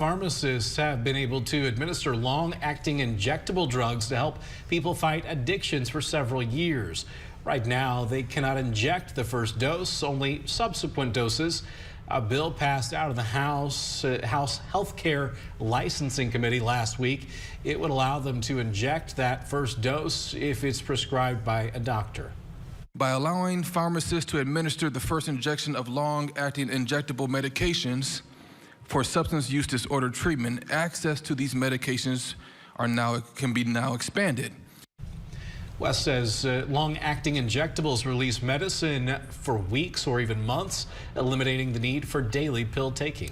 Pharmacists have been able to administer long-acting injectable drugs to help people fight addictions for several years. Right now, they cannot inject the first dose, only subsequent doses. A bill passed out of the House Healthcare Licensing Committee last week. It would allow them to inject that first dose if it's prescribed by a doctor. By allowing pharmacists to administer the first injection of long-acting injectable medications for substance use disorder treatment, access to these medications can be expanded. West says long-acting injectables release medicine for weeks or even months, eliminating the need for daily pill taking.